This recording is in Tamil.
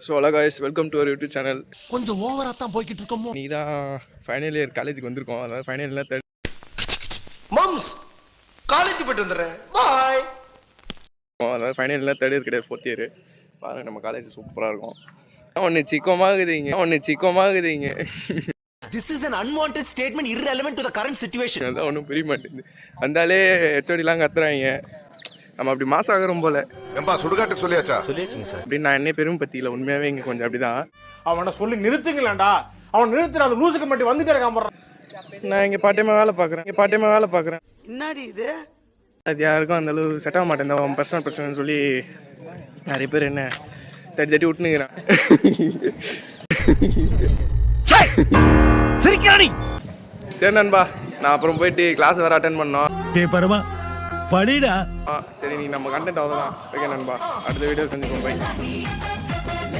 So hello guys, welcome to our YouTube channel. கொஞ்சம் ஓவரா தான் போய்கிட்டு இருக்கோமோ. நீ தான் ஃபைனல் இயர் காலேஜுக்கு வந்திருக்கோம். அதாவது final year third mumps college போயிட்டு வந்துடுறேன். பாய். அதாவது ஃபைனல் இயர் தேர்ட் இயர் கிடையாது, ஃபோர்த் இயர். பாருங்க நம்ம காலேஜ் சூப்பராக இருக்கும். ஒன்று சிக்கமாகுதுங்க. This is an unwanted statement irrelevant to the current situation. அதான் ஒன்றும் புரிய மாட்டேங்குது. வந்தாலே ஹெச்ஓடிலாம் கத்துறாங்க. நம்ம அப்படி மாசம் ஆகிறோம் போல. ஏம்பா சுடுகாட்டுக்கு சொல்லியாச்சா? சொல்லியாச்சுங்க சார். அப்படின்னு நான் என்ன பெரும் பத்தியில உண்மையாவே இங்கே கொஞ்சம் அப்படிதான். அவனை சொல்லி நிறுத்துங்களேன்டா. அவன் நிறுத்துற அந்த லூசுக்கு மட்டும் வந்துட்டே இருக்கான். நான் இங்கே பார்ட் வேலை பார்க்குறேன். என்னடி இது? அது யாருக்கும் அந்த அளவு செட் ஆக மாட்டேன். அவன் பர்சனல் பிரச்சனைன்னு சொல்லி நிறைய பேர் என்ன தட்டி விட்டுனுங்கிறான். சரி நண்பா, நான் அப்புறம் போயிட்டு கிளாஸ் வேற அட்டென்ட் பண்ணோம். படிடா. சரி, நீ நம்ம கண்டென்ட் அவ்வளோதான். ஓகே நண்பா, அடுத்த வீடியோ செஞ்சுக்கோம். பை.